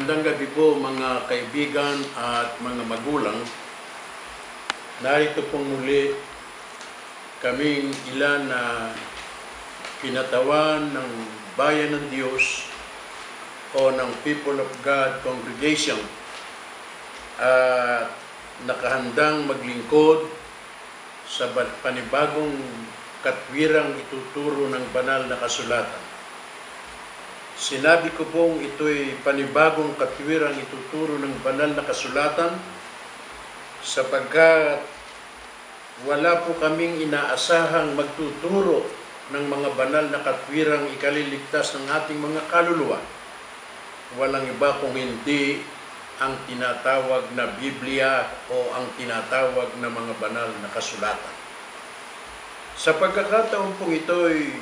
Magandang gabi po mga kaibigan at mga magulang. Narito pong muli kaming ilan na kinatawan ng Bayan ng Diyos o ng People of God Congregation at nakahandang maglingkod sa panibagong katwirang ituturo ng banal na kasulatan. Sinabi ko pong ito'y panibagong katwirang ituturo ng banal na kasulatan sapagkat wala po kaming inaasahang magtuturo ng mga banal na katwirang ikaliligtas ng ating mga kaluluwa. Walang iba kung hindi ang tinatawag na Biblia o ang tinatawag na mga banal na kasulatan. Sa pagkakataon pong ito'y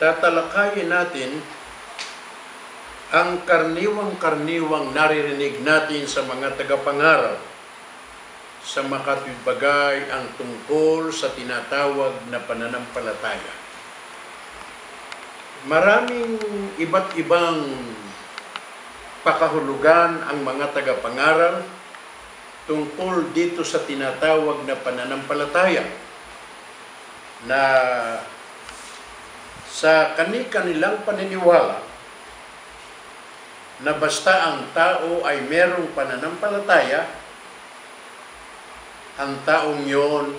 tatalakayin natin ang karniwang naririnig natin sa mga tagapangaral sa makatwid bagay ang tungkol sa tinatawag na pananampalataya. Maraming iba't ibang pakahulugan ang mga tagapangaral tungkol dito sa tinatawag na pananampalataya na sa kanilang paniniwala na basta ang tao ay merong pananampalataya, ang taong yon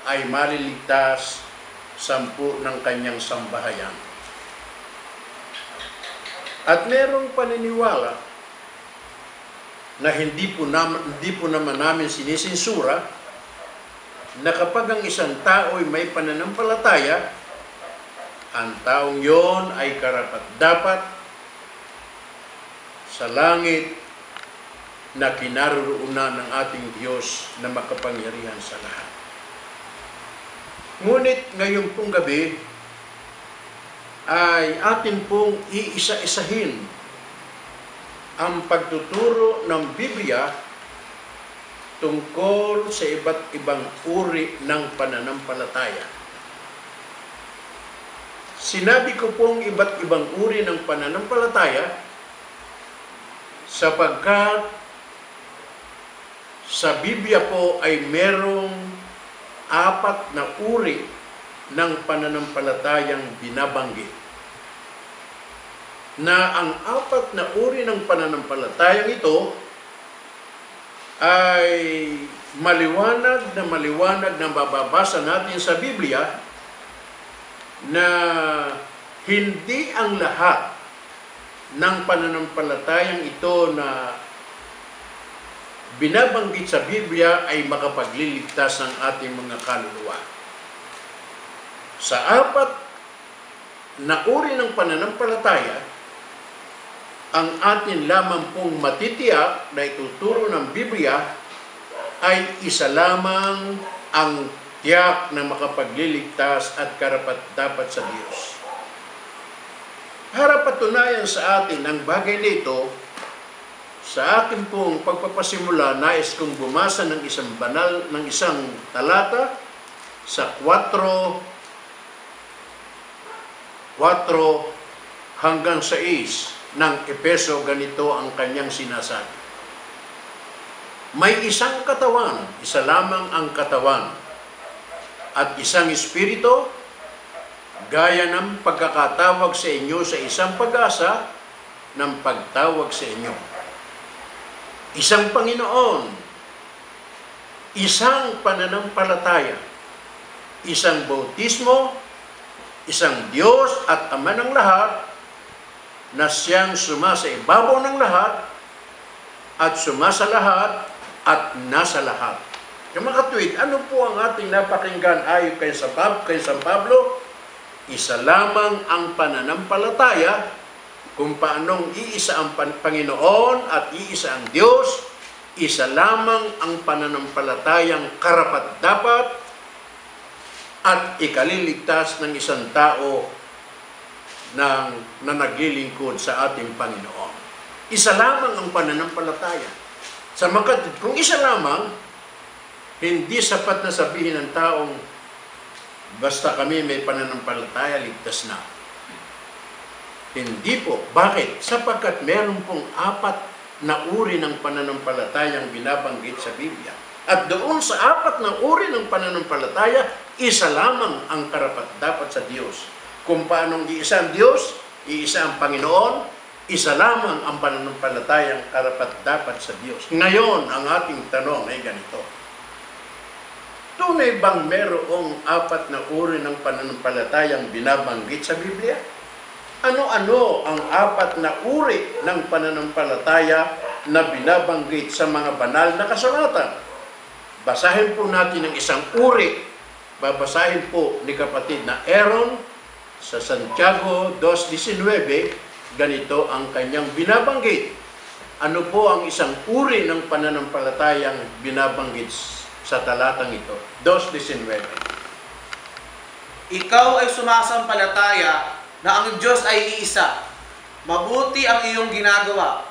ay maliligtas sampu ng kanyang sambahayan. At merong paniniwala na hindi po naman namin sinisensura na kapag ang isang tao ay may pananampalataya, ang taong yon ay karapat-dapat sa langit na kinaroroonan ng ating Diyos na makapangyarihan sa lahat. Ngunit ngayon pong gabi ay atin pong iisa-isahin ang pagtuturo ng Biblia tungkol sa iba't ibang uri ng pananampalataya. Sinabi ko pong iba't ibang uri ng pananampalataya sapagkat sa Biblia po ay merong 4 na uri ng pananampalatayang binabanggit. Na ang 4 na uri ng pananampalatayang ito ay maliwanag na mababasa natin sa Biblia na hindi ang lahat ng pananampalatayang ito na binabanggit sa Biblia ay makapagliligtas ng ating mga kaluluwa. Sa 4 na uri ng pananampalataya, ang atin lamang pong matitiyak na ituturo ng Biblia ay isa lamang ang tiyak na makapagliligtas at karapat-dapat sa Diyos. Para patunayan sa atin ang bagay nito, sa akin pong pagpapasimula, nais kong bumasa ng isang talata sa 4 hanggang 6 ng Epeso. Ganito ang kanyang sinasabi. May isang katawan, isa lamang ang katawan, at isang espiritu, gaya ng pagkakatawag sa inyo sa isang pag-asa ng pagtawag sa inyo. Isang Panginoon, isang pananampalataya, isang bautismo, isang Diyos at Ama ng lahat, na siyang sumasa ibabaw ng lahat at sumasa lahat at nasa lahat. Yung mga katwid, ano po ang ating napakinggan ayon kay San Pablo? Isa lamang ang pananampalataya kung paanong iisa ang Panginoon at iisa ang Diyos. Isa lamang ang pananampalatayang karapat-dapat at ikaliligtas ng isang tao na naglilingkod sa ating Panginoon. Isa lamang ang pananampalataya. Sa makatid, kung isa lamang, hindi sapat na sabihin ng taong basta kami may pananampalataya, ligtas na. Hindi po. Bakit? Sapagkat meron pong 4 na uri ng pananampalatayang binabanggit sa Biblia. At doon sa 4 na uri ng pananampalataya, isa lamang ang karapat-dapat sa Diyos. Kung paanong iisa ang Diyos, iisa ang Panginoon, isa lamang ang pananampalatayang karapat-dapat sa Diyos. Ngayon, ang ating tanong ay ganito. Tunay bang merong 4 na uri ng pananampalatayang binabanggit sa Biblia? Ano-ano ang 4 na uri ng pananampalataya na binabanggit sa mga banal na kasulatan? Basahin po natin ang isang uri. Babasahin po ni kapatid na Aaron sa Santiago 2:19. Ganito ang kanyang binabanggit. Ano po ang isang uri ng pananampalatayang binabanggit sa talatang ito? 2:19. Ikaw ay sumasampalataya na ang Diyos ay iisa. Mabuti ang iyong ginagawa.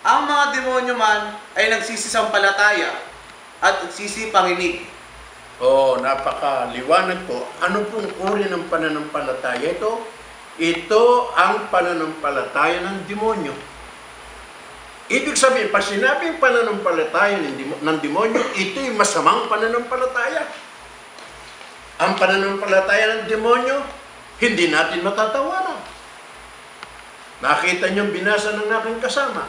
Ang mga demonyo man ay nagsisisampalataya at nagsisipanginig. Napakaliwanag po. Ano pong uri ng pananampalataya ito? Ito ang pananampalataya ng demonyo. Ibig sabihin, pag sinabing pananampalataya ng demonyo, ito'y masamang pananampalataya. Ang pananampalataya ng demonyo, hindi natin matatawaran. Nakita niyong binasa ng aking kasama.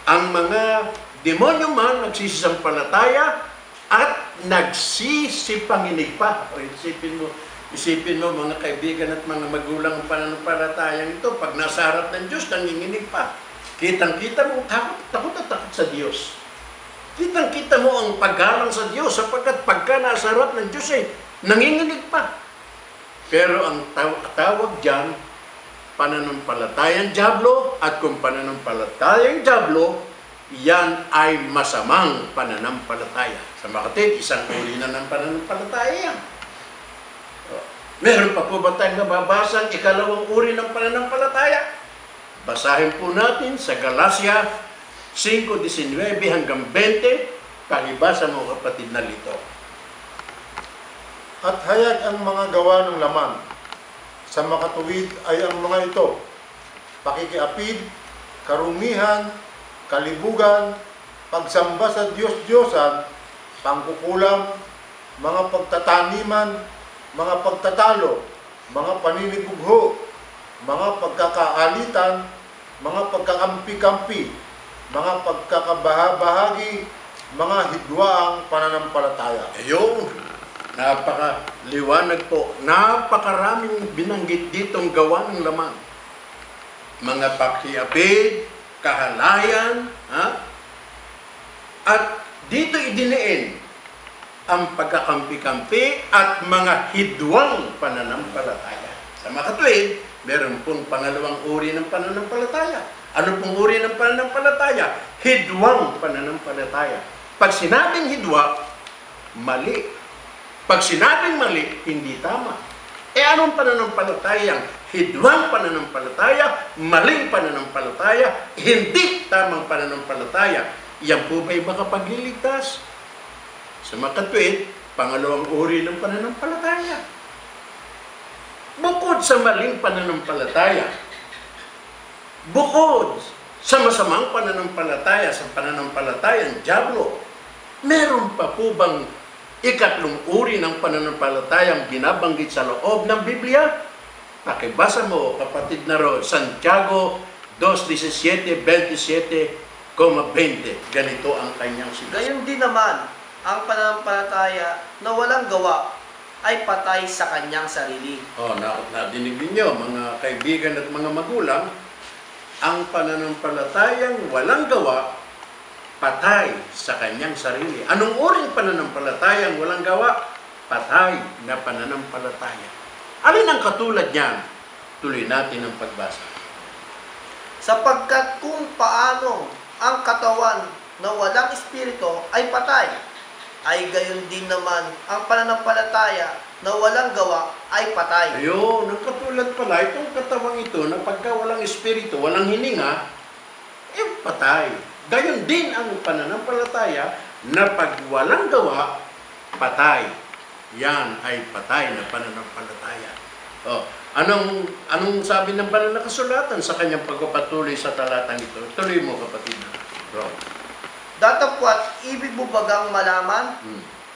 Ang mga demonyo man nagsisisampalataya at nagsisipanginig pa. O isipin mo mga kaibigan at mga magulang ng pananampalatayang ito, pag nasa harap ng Diyos, nanginginig pa. Kitang-kita mo, takot sa Diyos. Kitang-kita mo ang paggalang sa Diyos sapagkat pagka nasa harap ng Diyos nanginginig pa. Pero ang tawag dyan, pananampalatayang dyablo, at kung pananampalatayang dyablo, yan ay masamang pananampalataya. Sa makatid, isang uri na ng pananampalataya yan. Meron pa po ba tayong nababasang ikalawang uri ng pananampalataya? Basahin po natin sa Galatia 5:19 hanggang 20. Pakibasa mo kapatid na lito. At hayag ang mga gawa ng laman. Sa makatuwid ay ang mga ito: pakikiapid, karumihan, kalibugan, pagsamba sa Diyos-Diyosan, pangkukulam, mga pagtataniman, mga pagtatalo, mga paninibugho, mga pagkakaalitan, mga pagkakampi-kampi, mga pagkakabahabahagi, mga hidwaang pananampalataya. Ayun, napakaliwanag po. Napakaraming binanggit ditong gawa ng laman. Mga pakiapid, kahalayan, at dito idiniin ang pagkakampi-kampi at mga hidwang pananampalataya. Sa makatuwid, meron pong pangalawang uri ng pananampalataya. Ano pong uri ng pananampalataya? Hidwang pananampalataya. Pag sinabing hidwa, mali. Pag sinabing mali, hindi tama. Anong pananampalatayang hidwang pananampalataya, maling pananampalataya, hindi tamang pananampalataya? Yan po ba'y makapagliligtas? Sa makatwid, pangalawang uri ng pananampalataya. Bukod sa maling pananampalataya, bukod sa masamang pananampalataya, sa pananampalatayang dyablo, meron pa po bang ikatlong uri ng pananampalatayang binabanggit sa loob ng Biblia? Pakibasa mo, kapatid na ro, Santiago 2:17, 27,20. Ganito ang kanyang sinasabi. Gayon din naman, ang pananampalataya na walang gawa ay patay sa kanyang sarili. Nadinig ninyo, mga kaibigan at mga magulang, ang pananampalatayang walang gawa, patay sa kanyang sarili. Anong uring pananampalatayang walang gawa? Patay na pananampalataya. Alin ang katulad niyan? Tuloy natin ang pagbasa. Sapagkat kung paano ang katawan na walang espiritu ay patay, ay gayon din naman ang pananampalataya na walang gawa ay patay. Ayun, ang katulad pala, itong katawang ito na pagka walang espiritu, walang hininga, patay. Gayon din ang pananampalataya na pag walang gawa, patay. Yan ay patay na pananampalataya. Anong sabi ng banal na kasulatan sa kanyang pagpapatuloy sa talatang ito? Tuloy mo, kapatid. Bro. Datapwat, ibig mo bagang malaman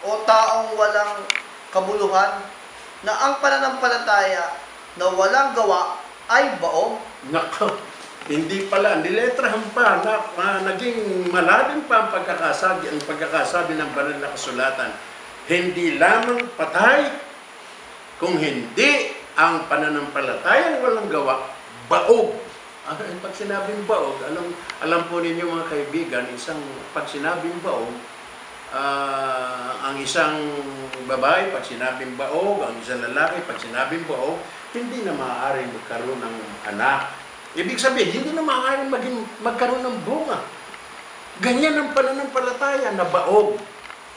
o taong walang kabuluhan na ang pananampalataya na walang gawa ay baog? Nako, hindi pala, niletrahan pa, naging malalim pa ang pagkakasabi ng banal na kasulatan. Hindi lamang patay, kung hindi ang pananampalatayang walang gawa, baog. Pag sinabing baog, alam po ninyo mga kaibigan, pag sinabing baog, ang isang babae, pag sinabing baog, ang isang lalaki, pag sinabing baog, hindi na maaaring magkaroon ng anak. Ibig sabihin, hindi na maaaring magkaroon ng bunga. Ganyan ang pananampalataya na baog.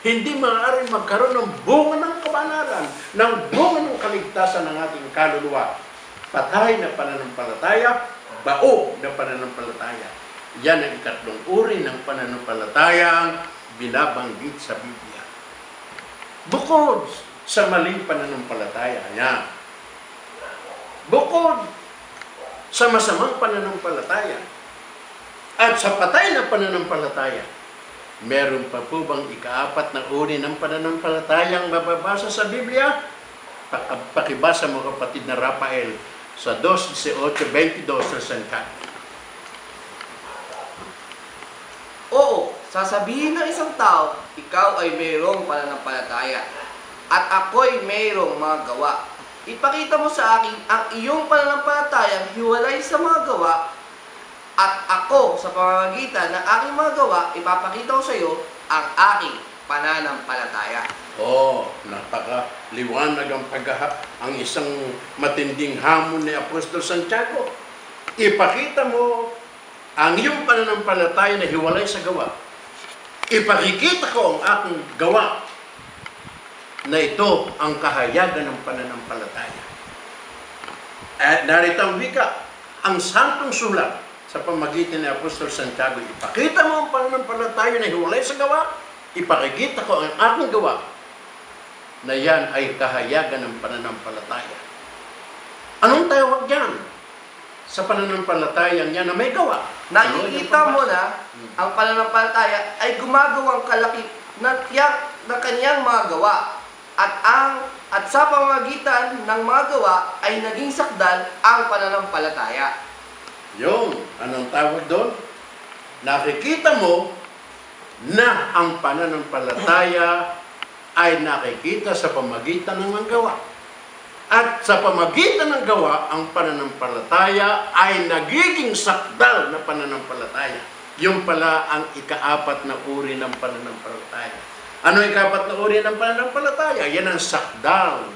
Hindi maaaring magkaroon ng bunga ng kabanalan, ng bunga ng kaligtasan ng ating kaluluwa. Patay na pananampalataya, baog na pananampalataya. Yan ang ikatlong uri ng pananampalatayang binabanggit sa Biblia. Bukod sa maling pananampalataya, yan. Bukod sa masamang pananampalataya at sa patay na pananampalataya, meron pa po bang ikaapat na uri ng pananampalatayang mababasa sa Biblia? Pakibasa mo, kapatid na Rafael, sa 2:18-22 sa Sangkat. Oo, sasabihin ng isang tao, ikaw ay mayroong pananampalataya at ako'y mayroong mga gawa. Ipakita mo sa akin ang iyong pananampalatayang hiwalay sa mga gawa, at ako sa pamamagitan ng aking mga gawa, ipapakita ko sa iyo ang aking pananampalataya. Napakaliwanag ang isang matinding hamon ni Apostol Santiago. Ipakita mo ang iyong pananampalataya na hiwalay sa gawa. Ipakikita ko ang aking gawa na ito ang kahayagan ng pananampalataya. At narito ang wika, ang santong sulat sa pamagitan ni Apostol Santiago, ipakita mo ang pananampalataya na hiwalay sa gawa, ipakikita ko ang aking gawa na yan ay kahayagan ng pananampalataya. Anong tawag yan? Sa pananampalatayang yan na may gawa. Nakikita mo na ang pananampalataya ay gumagawang kalakip na tiyak na kanyang mga gawa, at sa pamamagitan ng mga gawa ay naging sakdal ang pananampalataya. Yung, anong tawag doon? Nakikita mo na ang pananampalataya ay nakikita sa pamagitan ng mga gawa. At sa pamagitan ng gawa, ang pananampalataya ay nagiging sakdal na pananampalataya. Yung pala ang ikaapat na uri ng pananampalataya. Ano ikaapat na uri ng pananampalataya? Yan ang sakdal.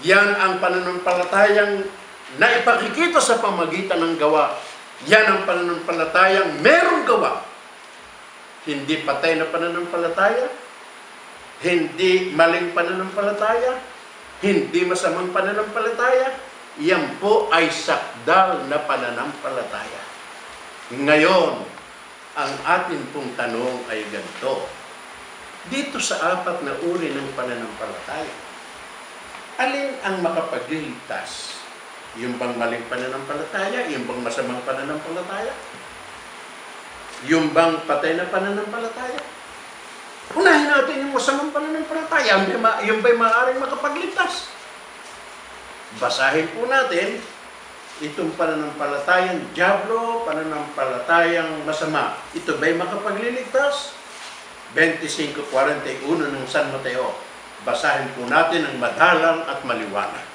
Yan ang pananampalatayang na ipakikita sa pamagitan ng gawa. Yan ang pananampalatayang merong gawa. Hindi patay na pananampalataya, hindi maling pananampalataya, hindi masamang pananampalataya. Yan po ay sakdal na pananampalataya. Ngayon, ang atin pong tanong ay ganito. Dito sa apat na uri ng pananampalataya, alin ang makapagliligtas? Yung bang maling pananampalataya? Yung bang masamang pananampalataya? Yung bang patay na pananampalataya? Unahin natin yung masamang pananampalataya. Yung ba'y maaaring makapagligtas? Basahin po natin itong pananampalatayang diablo, pananampalatayang masama. Ito ba'y makapagliligtas? 25:41 ng San Mateo. Basahin po natin ang madalang at maliwanag.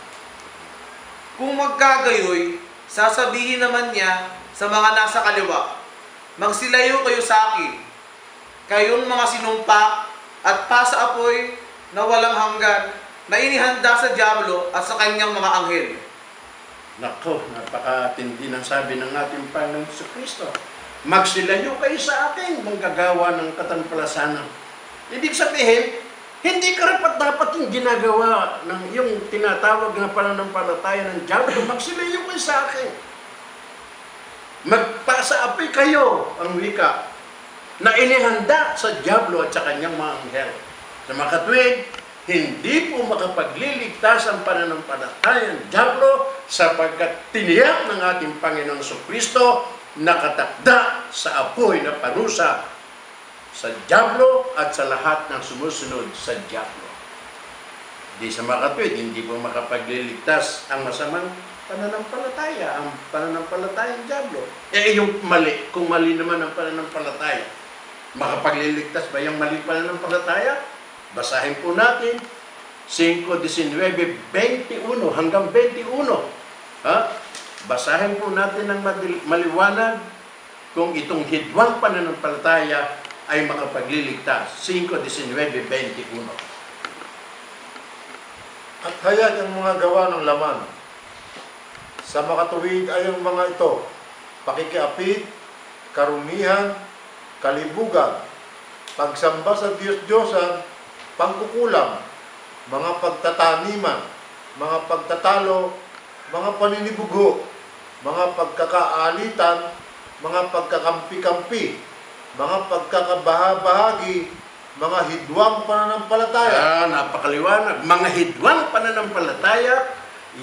Kung magkagayoy, sasabihin naman niya sa mga nasa kaliwa, magsilayo kayo sa akin, kayong mga sinumpa at pasa-apoy na walang hanggan, na inihanda sa diablo at sa kanyang mga anghel. Nako, napakatindi ng sabi ng ating Panginoon Kristo. Magsilayo kayo sa akin, manggagawa ng katampalasanan. Ibig sabihin, hindi karapat-dapat yung ginagawa ng yung tinatawag na pananampalataya ng diablo. Magsilayo kayo sa akin. Magpasa-apoy kayo, ang wika, na inihanda sa diablo at sa kanyang mga anghel. Sa makatwid, hindi po makapagliligtas ang pananampalatayang dyablo sapagkat tiniyak ng ating Panginoong Kristo nakatakda sa apoy na parusa sa dyablo at sa lahat ng sumusunod sa dyablo. Di sa makatwid, hindi po makapagliligtas ang masamang pananampalataya, ang pananampalatayang dyablo. Yung mali, kung mali naman ang pananampalataya, makapagliligtas ba yung mali pananampalataya? Basahin po natin 5:19-21 hanggang 21. Basahin po natin ng maliwanag kung itong hidwang pananampalataya ay makapagliligtas. 5:19-21. At hayag ang mga gawa ng laman. Sa makatuwid ay ang mga ito: pakikiapid, karumihan, kalibugan, pagsamba sa Diyos-Diyosan, pangkukulam, mga pagtataniman, mga pagtatalo, mga paninibugo, mga pagkakaalitan, mga pagkakampi-kampi, mga pagkakabaha-bahagi, mga hidwang pananampalataya. Napakaliwanag. Mga hidwang pananampalataya,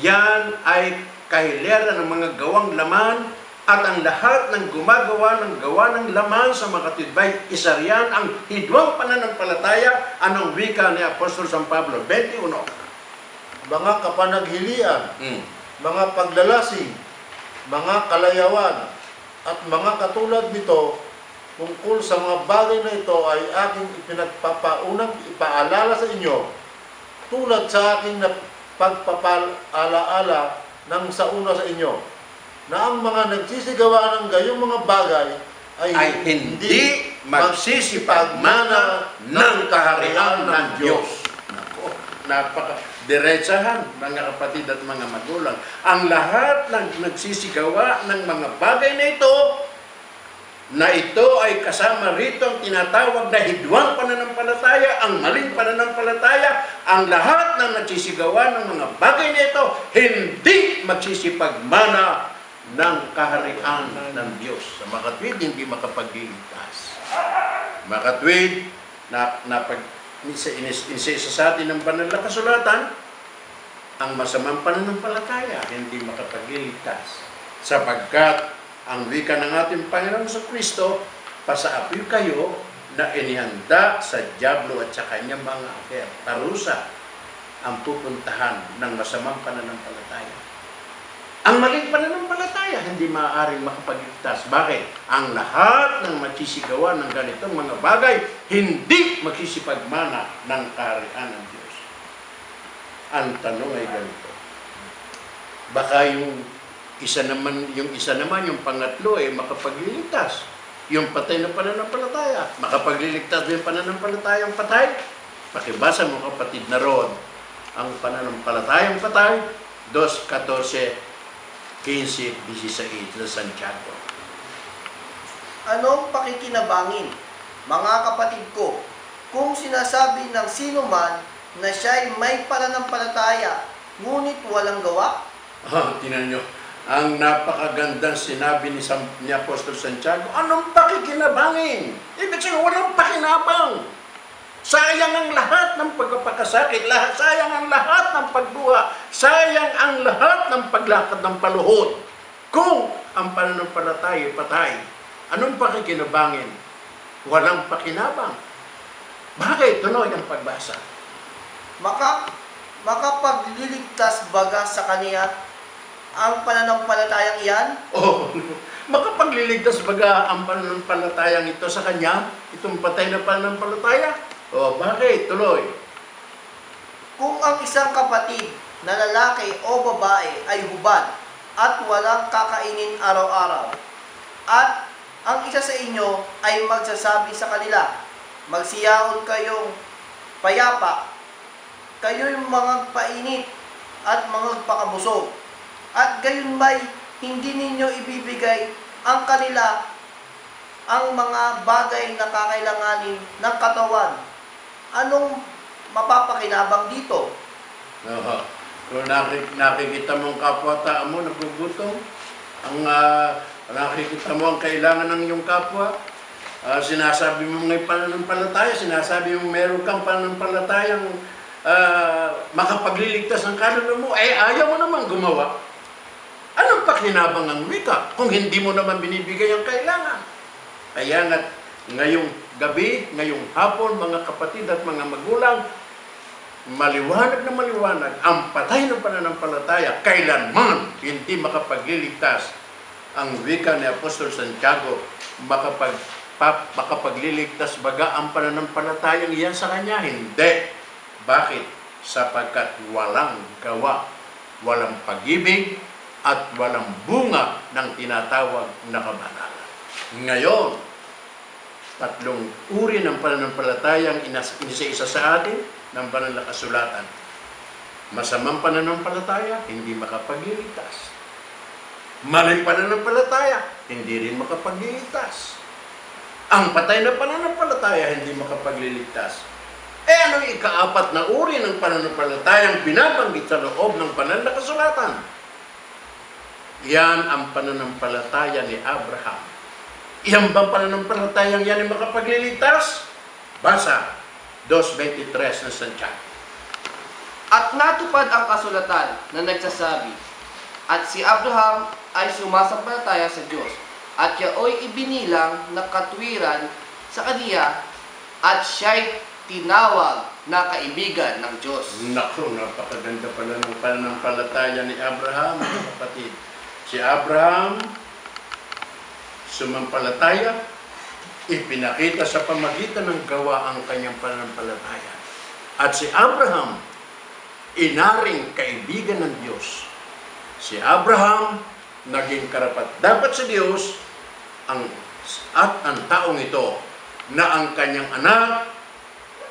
yan ay kahilera ng mga gawang laman at ang lahat ng gumagawa ng gawa ng laman sa makatwid, isa riyan ang hidwang pananampalataya. Anong wika ni Apostol San Pablo? 21. Mga kapanaghilian, mga paglalasing, mga kalayawan, at mga katulad nito. Tungkol sa mga bagay na ito ay aking ipinagpapaunang ipaalala sa inyo, tulad sa aking pagpapalaala ng sa una sa inyo, na ang mga nagsisigawa ng gayong mga bagay ay hindi magsisipagmana ng kaharian ng Diyos. Nako, napaka-diretsahan, mga kapatid at mga magulang. Ang lahat ng nagsisigawa ng mga bagay na ito ay kasama rito ang tinatawag na hidwang pananampalataya, ang maling pananampalataya. Ang lahat ng nagsisigawa ng mga bagay na ito, hindi magsisipagmana ng kaharian ng Diyos. Sa makatwid, hindi makapagliligtas. Makatwid, isa sa atin ng banal na kasulatan, ang masamang pananampalataya, hindi makapagliligtas. Sapagkat ang wika ng ating Panginoon sa Kristo, pasaapoy kayo na inihanda sa dyablo at sa kanyang mga afer. Parusa ang pupuntahan ng masamang pananampalataya. Ang maling pananampalataya, hindi maaaring makapagligtas. Bakit? Ang lahat ng magsisigawa ng ganitong mga bagay, hindi magsisipagmana ng kaharian ng Diyos. Ang tanong ay ganito. Baka yung isa naman, yung pangatlo ay makapagliligtas. Yung patay na pananampalataya, makapagliligtas yung pananampalatayang patay. Pakibasa mo kapatid na roon, ang pananampalatayang patay, 2:14-15-16 na Santiago. Anong pakikinabangin, mga kapatid ko, kung sinasabi ng sino man na siya'y may pananampalataya, ngunit walang gawa? Tingnan nyo, ang napakagandang sinabi ni Apostol Santiago, anong pakikinabangin? Ibig sabihin, walang pakinabang. Sayang ang lahat ng pagpapakasakit, sayang ang lahat ng pagbuha, sayang ang lahat ng paglakad ng paluhod. Kung ang pananampalataya ay patay, anong pakikinabangin? Walang pakinabang. Bakit? Tuloy ang pagbasa. Makapagliligtas baga sa kaniya ang pananampalatayang iyan? Makapagliligtas baga ang pananampalatayang ito sa kanya? Itong patay na pananampalataya? Bakit? Tuloy. Kung ang isang kapatid na lalaki o babae ay hubad at walang kakainin araw-araw, at ang isa sa inyo ay magsasabi sa kanila, magsiyaon kayong payapa, kayo'y mga painit at mga pakabusog, at gayon ba'y hindi ninyo ibibigay ang kanila ang mga bagay na kakailanganin ng katawan? Anong mapapakinabang dito? Kung nakikita mo ang kapwa-tao mo, nagugutom, nakikita mo ang kailangan ng iyong kapwa, sinasabi mo may pananampalataya, sinasabi mo meron kang pananampalatayang makapagliligtas ng kaluluwa mo, ayaw mo naman gumawa. Anong pakinabang ang wika kung hindi mo naman binibigay ang kailangan? Kaya nga, ngayong gabi, ngayong hapon, mga kapatid at mga magulang, maliwanag na maliwanag, ang patay ng pananampalataya, kailanman hindi makapagliligtas. Ang wika ni Apostol Santiago, makapagliligtas baga ang pananampalatayang iyan sa kanya? Hindi. Bakit? Sapagkat walang gawa, walang pag-ibig, at walang bunga ng tinatawag na kabanalan. Ngayon, tatlong uri ng pananampalatayang inisa-isa sa atin ng banal na kasulatan. Masamang pananampalataya, hindi makapagliligtas. Maling pananampalataya, hindi rin makapagliligtas. Ang patay na pananampalataya, hindi makapagliligtas. Ano yung ikaapat na uri ng pananampalatayang binabanggit sa loob ng banal na kasulatan? Yan ang pananampalataya ni Abraham. Iyan bang pananampalatayang yan ay makapagliligtas? Basa 2:23 ng Santiago. At natupad ang kasulatan na nagsasabi, at si Abraham ay sumasampalataya sa Diyos, at yaoy ibinilang na katwiran sa kaniya, at siya'y tinawag na kaibigan ng Diyos. Naku, napakaganda pala ng pananampalataya ni Abraham, mga kapatid. Si Abraham, sumampalataya, ipinakita sa pamagitan ng gawa ang kanyang pananampalataya. At si Abraham, inaring kaibigan ng Diyos. Si Abraham, naging karapat-dapat sa Diyos, at ang taong ito, na ang kanyang anak,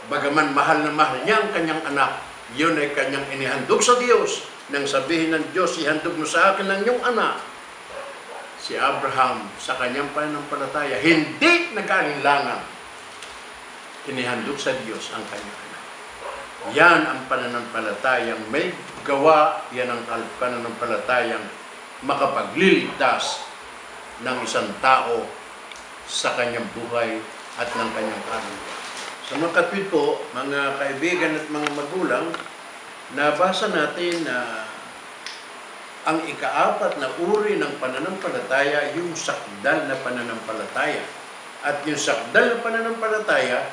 bagaman mahal na mahal niya ang kanyang anak, yun ay kanyang inihandog sa Diyos, nang sabihin ng Diyos, ihandog mo sa akin ang iyong anak. Si Abraham, sa kanyang pananampalataya, hindi nag-alinlangan. Inihandog sa Diyos ang kanyang anak. Yan ang pananampalatayang may gawa, yan ang pananampalatayang makapagliligtas ng isang tao sa kanyang buhay at ng kanyang kaluluwa. Sa mga kapatid po, mga kaibigan at mga magulang, nabasa natin na ang ikaapat na uri ng pananampalataya, yung sakdal na pananampalataya. At yung sakdal na pananampalataya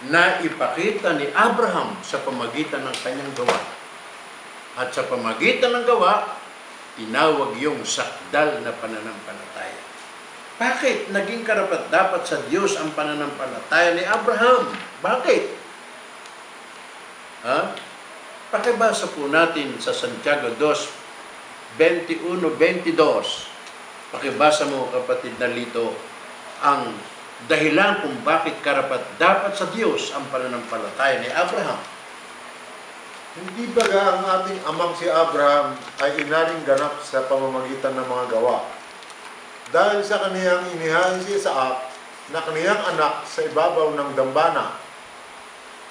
na ipakita ni Abraham sa pamagitan ng kanyang gawa. At sa pamagitan ng gawa, tinawag yung sakdal na pananampalataya. Bakit naging karapat-dapat sa Diyos ang pananampalataya ni Abraham? Bakit? Pakibasa po natin sa Santiago 2:21-22. Pakibasa mo, kapatid na Lito, ang dahilan kung bakit karapat-dapat sa Diyos ang pananampalataya ni Abraham. Hindi ba ang ating amang si Abraham ay inaring ganap sa pamamagitan ng mga gawa? Dahil sa kaniyang inihain si Isaac na kaniyang anak sa ibabaw ng dambana.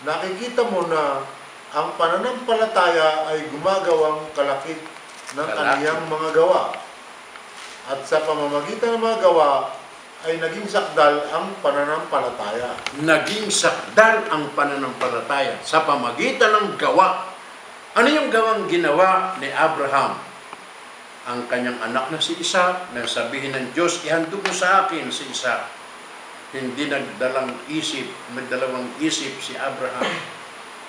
Nakikita mo na ang pananampalataya ay gumagawang kalakip ng kaniyang mga gawa. At sa pamamagitan ng mga gawa ay naging sakdal ang pananampalataya. Naging sakdal ang pananampalataya sa pamagitan ng gawa. Ano yung gawang ginawa ni Abraham? Ang kanyang anak na si Isaac, na sabihin ng Diyos, ihandog mo sa akin si Isaac. Hindi nagdalawang isip si Abraham.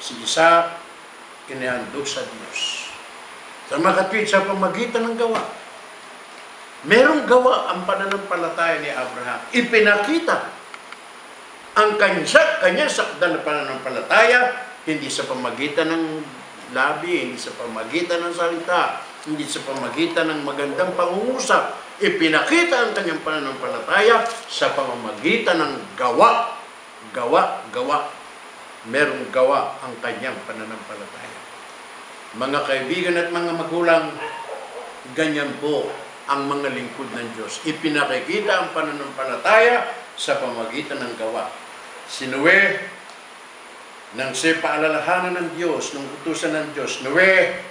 Si Isaac, inihandog sa Diyos. Sa mga kapatid, sa pamagitan ng gawa. Merong gawa ang pananampalataya ni Abraham. Ipinakita ang kanya sakdal na pananampalataya, hindi sa pamagitan ng labi, hindi sa pamagitan ng salita, hindi sa pamagitan ng magandang pangungusap. Ipinakita ang kanyang pananampalataya sa pamamagitan ng gawa. Gawa. Merong gawa ang kanyang pananampalataya. Mga kaibigan at mga magulang, ganyan po ang mga lingkod ng Diyos. Ipinakikita ang pananampalataya sa pamamagitan ng gawa. Si Noe, nang siya paalalahanan ng Diyos, ng utusan ng Diyos, Noe,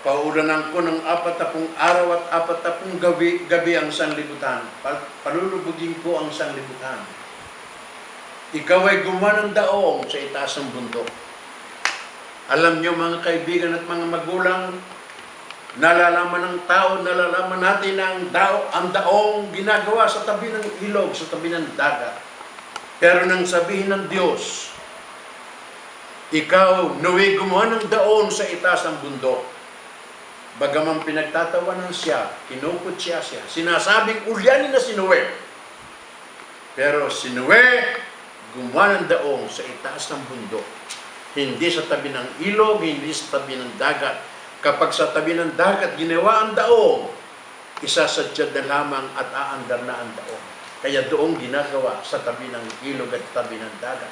paulanan ko ng 40 araw at 40 gabi ang sanlibutan. Palulubugin ko ang sanlibutan. Ikaw ay gumawa ng daong sa itaas ng bundok. Alam nyo mga kaibigan at mga magulang, nalalaman ng tao, nalalaman natin ang daong ginagawa sa tabi ng ilog, sa tabi ng dagat. Pero nang sabihin ng Diyos, ikaw, Noe, gumawa ng daon sa itaas ng bundok. Bagaman pinagtatawanan siya, kinukutya siya, sinasabing ulyanin na si Noe. Pero si Noe, gumawa ng daong sa itaas ng bundok. Hindi sa tabi ng ilog, hindi sa tabi ng dagat. Kapag sa tabi ng dagat ginawa ang daong, isasadyad na lamang at aandar na ang daong. Kaya doong ginagawa sa tabi ng ilog at tabi ng dagat.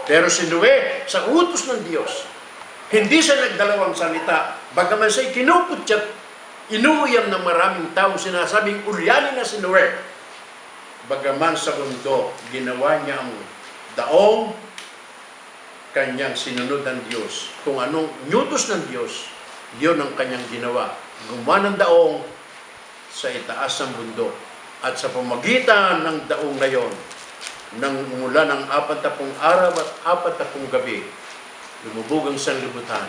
Pero si Noe, sa utos ng Diyos, hindi siya nagdalawang salita. Bagaman siya'y kinukutyat, inuuyam ng maraming tao, sinasabing ulyanin na si Noe. Bagaman sa mundo, ginawa niya ang daong, kanyang sinunod ng Diyos. Kung anong nyutos ng Diyos, yun ang kanyang ginawa. Gumawa ng daong sa itaas ng bundok. At sa pamagitan ng daong na yon, nang umula ng 40 araw at 40 gabi, lumubog ang sanlibutan.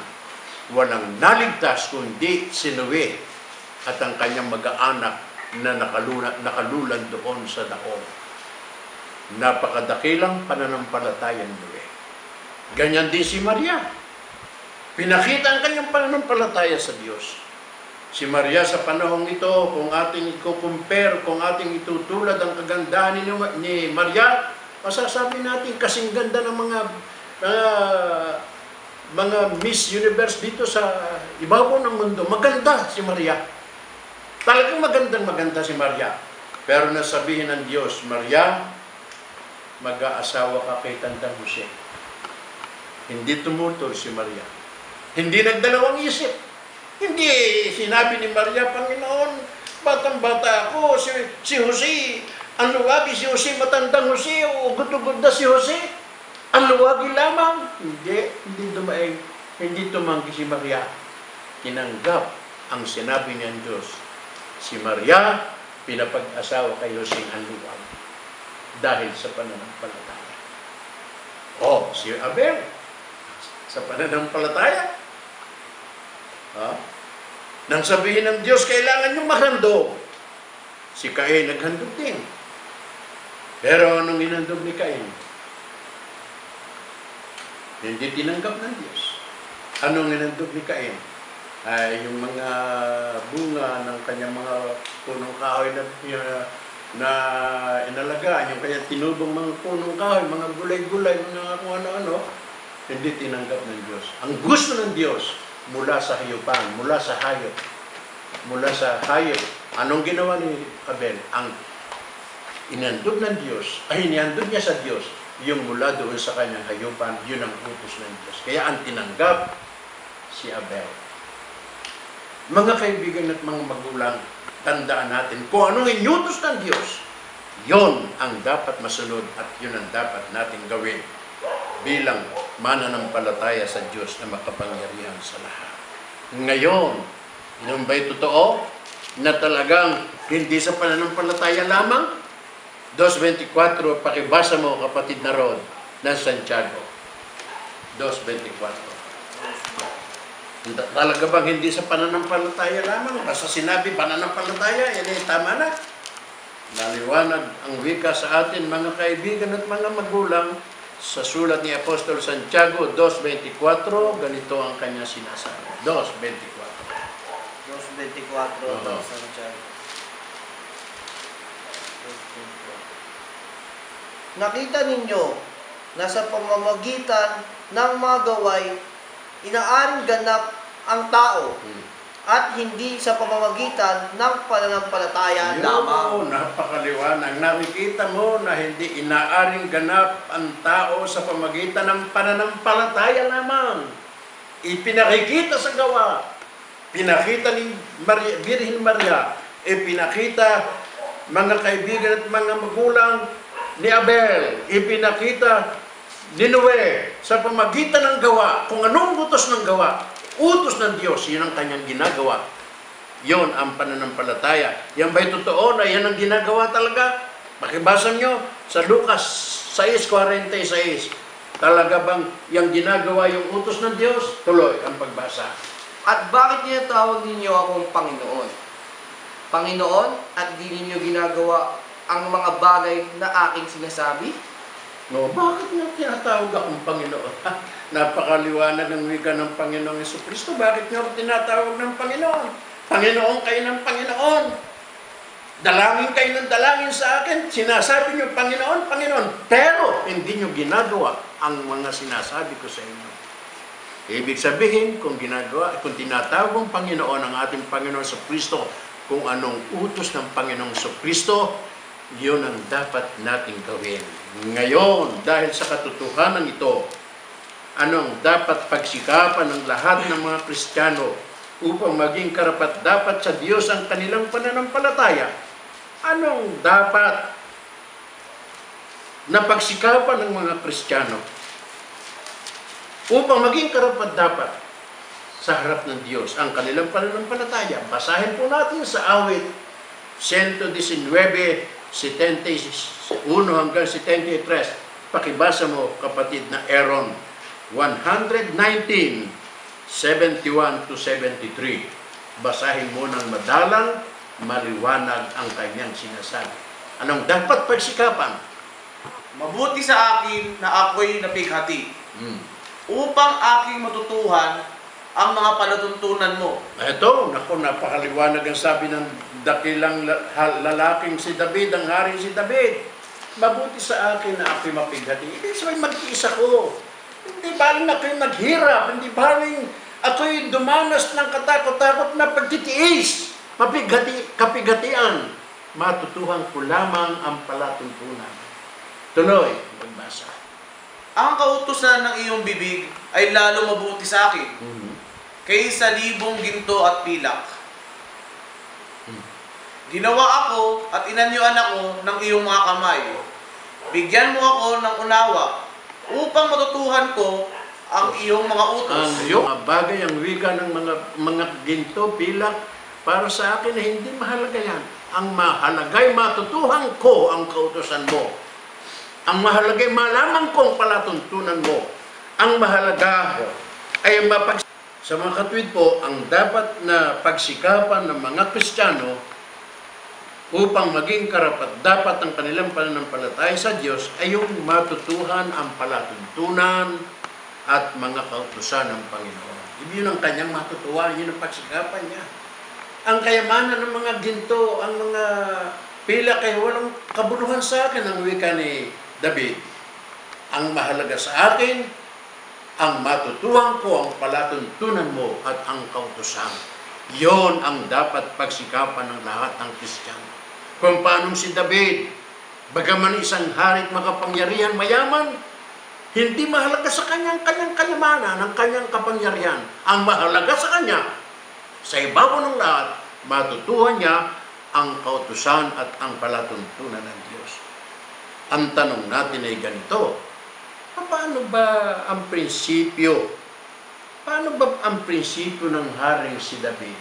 Walang naligtas kundi si Noe at ang kanyang mag-aanak na nakalulan doon sa daong. Napakadakilang pananampalataya ni Noe. Ganyan din si Maria. Pinakita ang kanyang pananampalataya sa Diyos. Si Maria sa panahong ito, kung ating i-compare, kung ating itutulad ang kagandahan ni Maria, masasabi natin kasing ganda ng mga Miss Universe dito sa ibabaw ng mundo. Maganda si Maria. Talagang maganda si Maria. Pero nasabihin ng Diyos, Maria, mag-aasawa ka kay Tandang Jose. Hindi tumutol si Maria. Hindi nagdalawang isip. Hindi sinabi ni Maria, Panginoon, batang-bata ako, si Jose, ang luwagi si Jose, matandang Jose, o ugod-ugod na si Jose. Ang luwagi lamang. Hindi tumanggi si Maria. Tinanggap ang sinabi niya ng Diyos. Si Maria, pinapag-asawa kay Jose ang luwag dahil sa pananampalataya. Si Abel, sa pananampalataya. Nang sabihin ng Diyos, kailangan niyong maghandog. Si Cain naghandog din. Pero anong hinandog ni Cain? Hindi tinanggap ng Diyos. Anong hinandog ni Cain? Ay yung mga bunga ng kanyang mga punong kahoy na inalagaan, yung kanyang tinubong mga punong kahoy, mga gulay-gulay, mga kung ano-ano, hindi tinanggap ng Diyos. Ang gusto ng Diyos, mula sa hayupan, mula sa hayop. Anong ginawa ni Abel? Ang inandog ng Diyos, iniandog niya sa Diyos, yung mula doon sa kanyang hayupan, yun ang utos ng Diyos. Kaya ang tinanggap si Abel. Mga kaibigan at mga magulang, tandaan natin kung anong inyutos ng Diyos, yun ang dapat masunod at yun ang dapat nating gawin bilang mananampalataya sa Diyos na makapangyarihan sa lahat. Ngayon, yun ba'y totoo na talagang hindi sa pananampalataya lamang? 2:24, pakibasa mo kapatid na Rod ng Santiago. 2:24. Talaga bang hindi sa pananampalataya lamang? Basta sinabi pananampalataya, yan ay tama na. Naliwanag ang wika sa atin mga kaibigan at mga magulang sa sulat ni Apostol Santiago 2:24, ganito ang kanya sinasabi. 2:24. 2:24, Santiago. Nakita ninyo na sa pamamagitan ng mga gaway, inaaring ganap ang tao at hindi sa pamamagitan ng pananampalataya lamang. Napakaliwanag. Nakikita mo na hindi inaaring ganap ang tao sa pamagitan ng pananampalataya lamang. Ipinakikita sa gawa. Pinakita ni Birhen Maria. Ipinakita mga kaibigan at mga magulang ni Abel. Ipinakita ni Noe sa pamagitan ng gawa. Kung anong utos ng gawa, utos ng Diyos, yun ang kanyang ginagawa. Yun ang pananampalataya. Yan ba'y totoo na yan ang ginagawa talaga? Pakibasa nyo sa Lucas 6:46. Talaga bang yung ginagawa yung utos ng Diyos? Tuloy ang pagbasa. At bakit niya tawag ninyo akong Panginoon? Panginoon, at di ninyo ginagawa ang mga bagay na aking sinasabi? No, bakit nga tinatawag akong Panginoon? Napakaliwanag ng wika ng Panginoong Jesucristo. Bakit nga tinatawag ng Panginoon? Panginoon kayo ng Panginoon. Dalangin kayo ng dalangin sa akin. Sinasabi niyo, Panginoon, Panginoon. Pero hindi niyo ginagawa ang mga sinasabi ko sa inyo. Ibig sabihin, kung tinatawag ng Panginoon ang ating Panginoon sa Kristo, kung anong utos ng Panginoong sa Kristo, yun ang dapat nating gawin. Ngayon, dahil sa katotohanan ito, anong dapat pagsikapan ng lahat ng mga Kristiyano upang maging karapat-dapat sa Diyos ang kanilang pananampalataya? Anong dapat na pagsikapan ng mga Kristiyano upang maging karapat-dapat sa harap ng Diyos ang kanilang pananampalataya? Basahin po natin sa awit 119, 71 hanggang 73. Pakibasa mo, kapatid na Aaron. 119, 71 to 73. Basahin mo ng madalang, maliwanag ang kanyang sinasabi. Anong dapat pagsikapan? Mabuti sa akin na ako'y napighati, upang aking matutuhan ang mga palatuntunan mo. Ito, naku, napakaliwanag ang sabi ng dakilang lalaking si David, ang hari si David. Mabuti sa akin na ako'y mapighati. Ibig sabihin, mag-iis ako. Hindi baling ako'y naghirap, hindi baling ako'y dumanas ng katakot-takot na pagtitiis. Kapigatian, matutuhan ko lamang ang palatuntunan. Tuloy, pagbasa. Ang kautusan ng iyong bibig ay lalo mabuti sa akin, kaysa libong ginto at pilak. Ginawa ako at inanyuan ako ng iyong mga kamay. Bigyan mo ako ng unawa upang matutuhan ko ang iyong mga utos. Ang iyong mga bagay, ang wika ng mga ginto, pilak, para sa akin hindi mahalaga yan. Ang mahalagay matutuhan ko ang kautusan mo. Ang mahalagay malaman ko ang palatuntunan mo. Ang mahalaga ay sa mga katwid po, ang dapat na pagsikapan ng mga Kristiyano upang maging karapat-dapat ang kanilang pananampalataya sa Diyos ay yung matutuhan ang palatuntunan at mga kautusan ng Panginoon. Yun ang kanyang matutuhan, yun ang pagsikapan niya. Ang kayamanan ng mga ginto, ang mga pilak ay walang kabuluhan sa akin, ang wika ni David. Ang mahalaga sa akin, ang matutuhan ko ang palatuntunan mo at ang kautusan. Yon ang dapat pagsikapan ng lahat ng Kristiyano. Kung paanong si David, bagaman isang hari at makapangyarihan, mayaman, hindi mahalaga sa kanyang kayamanan, ang kanyang kapangyarihan. Ang mahalaga sa kanya, sa ibabaw ng lahat, matutuhan niya ang kautusan at ang palatuntunan ng Diyos. Ang tanong natin ay ganito, paano ba ang prinsipyo? Paano ba ang prinsipyo ng haring si David?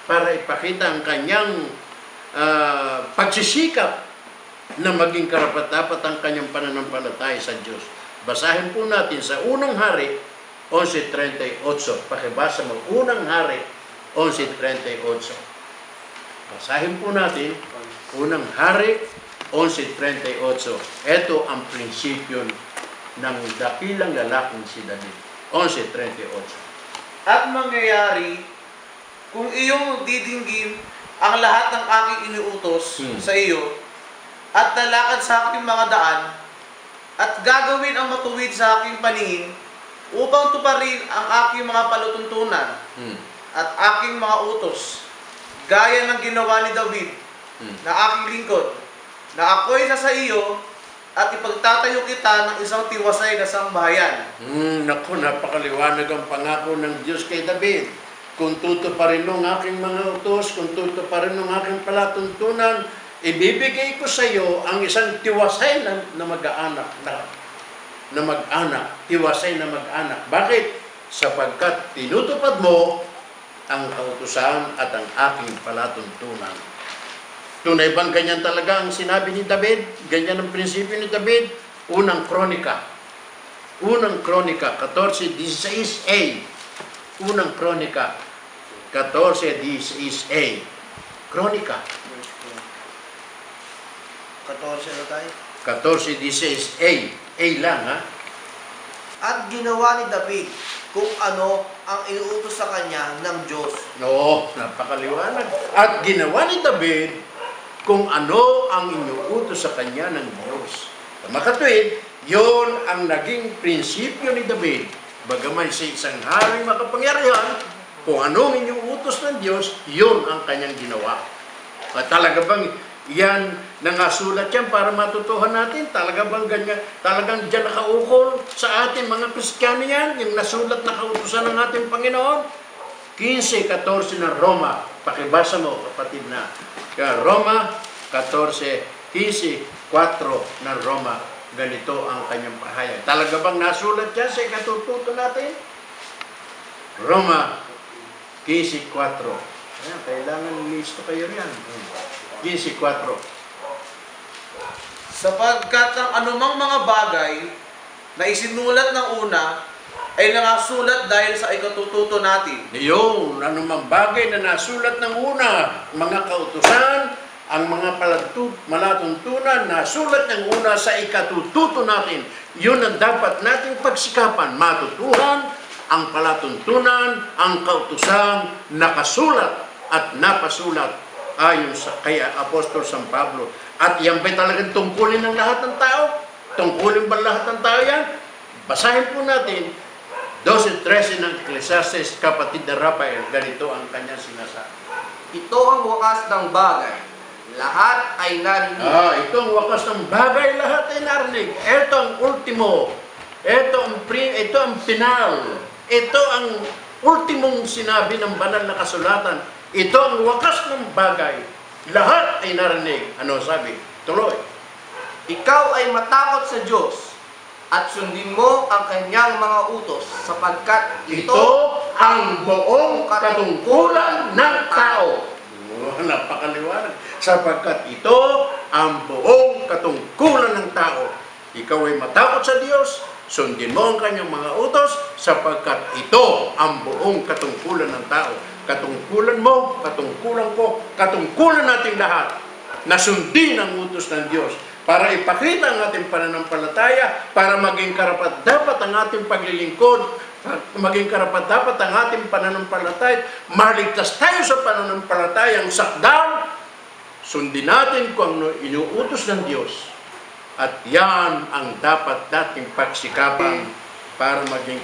Para ipakita ang kanyang pagsisikap na maging karapat-dapat ang kanyang pananampalataya sa Diyos. Basahin po natin sa unang hari, 11:38. Pakibasa mo, unang hari, 11:38. Basahin po natin, unang hari, 11:38. Ito ang prinsipyo ng dakilang lalaking si David. 11:38. At mangyayari, kung iyong didinggin ang lahat ng aking iniutos sa iyo, at lalakad sa aking mga daan, at gagawin ang matuwid sa aking paningin, upang tuparin ang aking mga palutuntunan, at aking mga utos, gaya ng ginawa ni David, na aking lingkod, na ako'y sa iyo, at ipagtatayo kita ng isang tiwasay na sambahayan. Naku, napakaliwanag ang pangako ng Diyos kay David. Kung tutuparin ng aking mga utos, kung tutuparin ng aking palatuntunan, ibibigay ko sa iyo ang isang tiwasay na mag-anak, tiwasay na mag-anak. Bakit? Sapagkat tinutupad mo ang kautusan at ang aking palatuntunan. Tunay bang ganyan talaga ang sinabi ni David? Ganyan ang prinsipyo ni David? Unang Kronika, Unang Kronika 14:16a. Unang Kronika 14:16a. Kronika 14 na tayo. 14:16a. A lang, ha? At ginawa ni David kung ano ang inuutos sa kanya ng Diyos. Oo, napakaliwanag. At ginawa ni David kung ano ang inuutos sa kanya ng Diyos. Mga katwid, yun ang naging prinsipyo ni David. Bagaman sa isang hari makapangyarihan, kung anong inuutos ng Diyos, yun ang kanyang ginawa. At talaga bang yan, nangasulat yan para matutuhan natin? Talaga bang ganyan? Talagang dyan nakaukol sa atin mga Kristiyano yan? Yung nasulat na kautusan ng ating Panginoon? 15:14 ng Roma. Pakibasa mo, kapatid na. Kaya Roma 14:15:4 ng Roma. Ganito ang kanyang pahayag. Talaga bang nasulat yan sa ikatututo natin? Roma 15:4. Ayan, kailangan listo kayo riyan. 15:4. Sapagkat ang anumang mga bagay na isinulat ng una ay nangasulat dahil sa ikatututo natin. Yung anumang bagay na nasulat ng una, mga kautusan, ang mga malatuntunan, nasulat ng una sa ikatututo natin. Yun ang dapat nating pagsikapan, matutuhan ang palatuntunan, ang kautusan, nakasulat at napasulat ayon sa kay Apostol San Pablo. At yan ba'y talagang tungkulin ng lahat ng tao? Tungkulin ba lahat ng tao yan? Basahin po natin 12:13 ng Ecclesiastes, kapatid na Rafael. Ganito ang kanyang sinasabi. Ito ang wakas ng bagay. Lahat ay narinig. Ito ang wakas ng bagay, lahat ay narinig. Ito ang ultimo. Ito ang final. Ito ang ultimong sinabi ng banal na kasulatan. Ito ang wakas ng bagay. Lahat ay narinig. Ano sabi? Tuloy. Ikaw ay matakot sa Diyos at sundin mo ang kanyang mga utos sapagkat Ito ang buong katungkulan ng tao. Napakaliwanag. Sapagkat ito ang buong katungkulan ng tao. Ikaw ay matakot sa Diyos, sundin mo ang kanyang mga utos, sapagkat ito ang buong katungkulan ng tao. Katungkulan mo, katungkulan ko, katungkulan natin lahat na sundin ang utos ng Diyos para ipakita ang ating pananampalataya, para maging karapat-dapat ang ating paglilingkod, maging karapat-dapat ang ating pananampalataya, maligtas tayo sa pananampalatayang sakdal, sundin natin kung ano inuutos ng Diyos. At yan ang dapat nating pagsikapan para maging.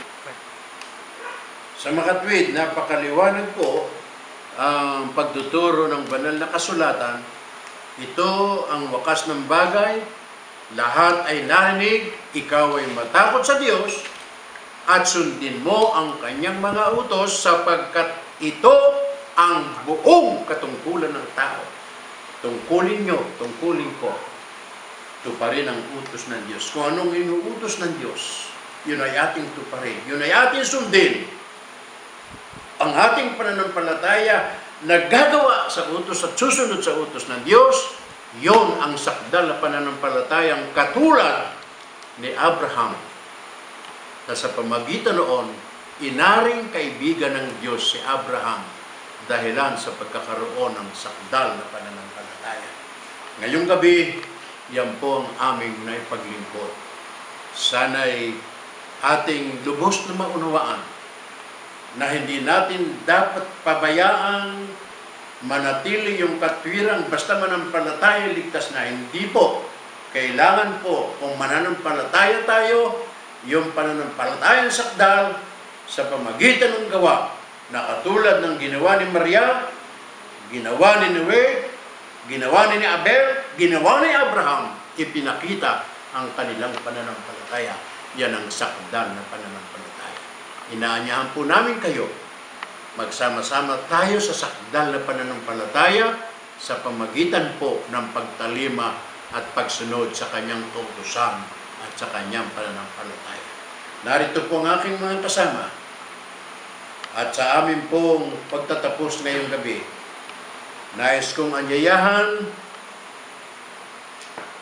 Sa makatwid, napakaliwanag po ang pagtuturo ng banal na kasulatan. Ito ang wakas ng bagay, lahat ay narinig, ikaw ay matakot sa Diyos, at sundin mo ang kanyang mga utos sapagkat ito ang buong katungkulan ng tao. Tungkulin nyo, tungkulin ko. Tuparin ang utos ng Diyos. Kung anong inuutos ng Diyos, yun ay ating tuparin. Yun ay ating sundin. Ang ating pananampalataya na gagawa sa utos at susunod sa utos ng Diyos, yon ang sakdal na pananampalatayang katulad ni Abraham na sa pamagitan noon, inaring kaibigan ng Diyos si Abraham dahilan sa pagkakaroon ng sakdal na pananampalataya. Ngayong gabi, yan po ang aming naipaglingkod. Sana'y ating lubos na maunawaan na hindi natin dapat pabayaan manatili yung katwirang basta manampalataya ligtas na. Hindi po. Kailangan po kung mananampalataya tayo, yung pananampalatayang sakdal sa pamagitan ng gawa na katulad ng ginawa ni Maria, ginawa ni Noe, ginawa ni Abel, ginawa ni Abraham, ipinakita ang kanilang pananampalataya. Yan ang sakdal na pananampalataya. Inaanyahan po namin kayo, magsama-sama tayo sa sakdal na pananampalataya sa pamagitan po ng pagtalima at pagsunod sa kanyang utusan at sa kanyang pananampalataya. Narito po ang aking mga kasama at sa amin pong pagtatapos ngayong gabi, nais kong anyayahan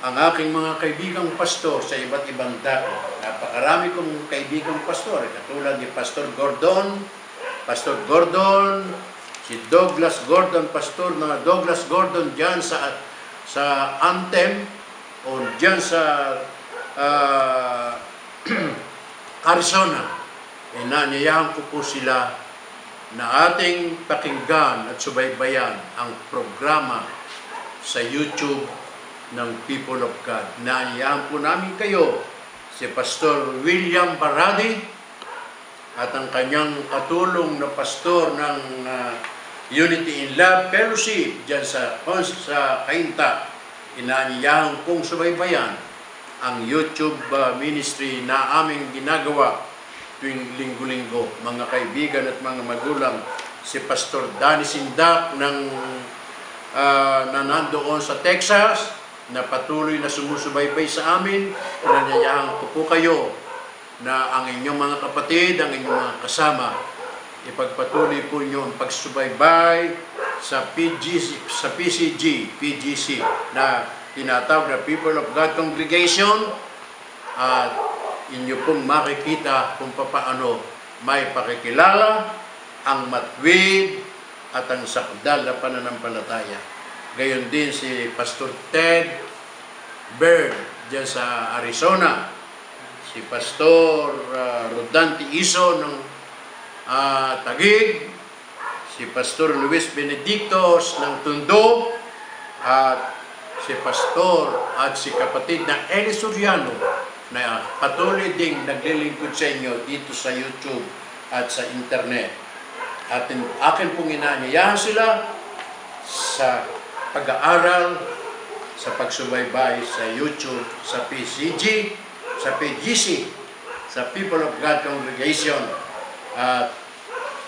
ang aking mga kaibigang pastor sa iba't ibang dako. Napakarami kong kaibigang pastor, katulad ni Pastor Gordon, si Douglas Gordon, Pastor na Douglas Gordon dyan sa Anthem o dyan sa Arizona. Inanyayahan ko po sila na ating pakinggan at subaybayan ang programa sa YouTube ng People of God. Inanyayahan po namin kayo si Pastor William Baradi at ang kanyang katulong na pastor ng Unity in Love Fellowship dyan sa Cainta. Inanyayahan kong subaybayan ang YouTube ministry na aming ginagawa tuwing linggo-linggo. Mga kaibigan at mga magulang, si Pastor Danny Sindak na nandoon sa Texas, na patuloy na sumusubaybay sa amin. Inanyayahan ko po kayo na ang inyong mga kapatid, ang inyong mga kasama, ipagpatuloy po inyo ang pagsubaybay sa PGC na tinatawag na People of God Congregation, at inyo pong makikita kung paano may pakikilala ang matwid at ang sakdal na pananampalataya. Gayon din si Pastor Ted Bird dyan sa Arizona, si Pastor Rodante Iso ng Taguig, si Pastor Luis Benedictos ng Tondo, at si Pastor at si kapatid na Eli Soriano na patuloy ding naglilingkod sa inyo dito sa YouTube at sa internet. At akin pong inanyayahan sila sa pag-aaral, sa pagsubaybay sa YouTube, sa PCG, sa PGC, sa People of God Congregation, at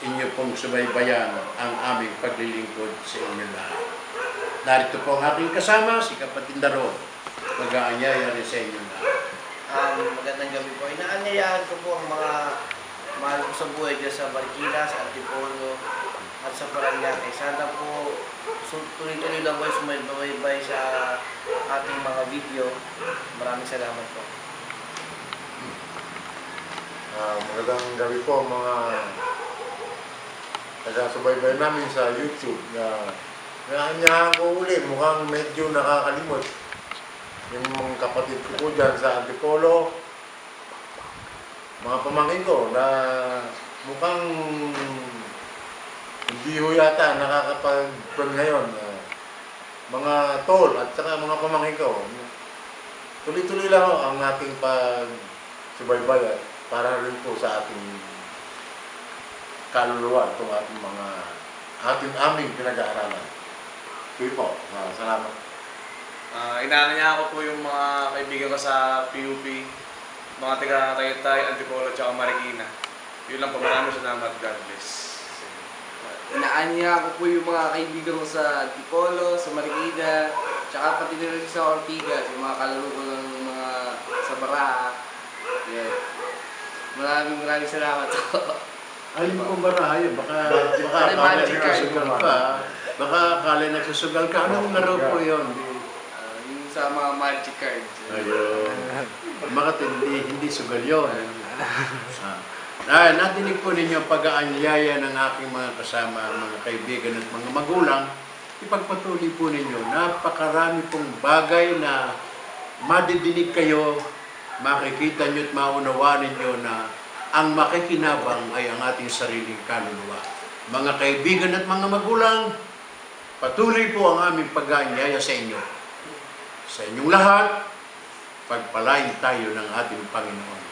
inyo pong subaybayan ang aming paglilingkod sa inyo lahat. Narito po ang aking kasama, si Kapatid Daron. Mag-aanyaya rin sa inyo lahat. Magandang gabi po. Inaanyayahan ko po ang mga mahal ko sa buhay dyan sa Marikina, sa Antipolo, at sa Paranaque. Sana po tuloy-tuloy lang kayo sumaybay sa ating mga video. Maraming salamat po. Magandang gabi po mga taga-subaybay namin sa YouTube. Naanyahan ko uli, mukhang medyo nakakalimot yung mga kapatid ko po dyan sa Antipolo, mga pamangkin ko na mukhang hindi ho yata nakakapag-pran ngayon. Mga tol at saka mga pamangkin ko, tuloy-tuloy lang ho ang ating pag-subaybay para rin po sa ating kaluluwa itong ating aming pinag-aaralan. Tuloy po. Salamat. Inaanyayahan ko po yung mga kaibigan ko sa PUP, mga taga Taytay, Antipolo, at Marikina. Yun lang po, maraming salamat. God bless. Inaanyayahan ko po yung mga kaibigan ko sa Antipolo, sa Marikina, tsaka pati na rin sa Ortigas, yung mga kalaro ko ng mga sa Baraha. Yeah. Maraming salamat po. Alin mo kung baraha yun? Baka Magic card. nagsusugal ka. Baka akala nagsusugal ka. Anong laro po yun? Yung sa mga magic cards. Ayun. Bakit hindi sugal yun? Natinig po ninyo ang pag-aanyaya ng aking mga kasama, mga kaibigan at mga magulang. Ipagpatuloy po ninyo. Napakarami pong bagay na madidinig kayo, makikita nyo at maunawaan ninyo na ang makikinabang ay ang ating sariling kaluluwa. Mga kaibigan at mga magulang, patuloy po ang aming pag-aanyaya sa inyo. Sa inyong lahat, pagpalain tayo ng ating Panginoon.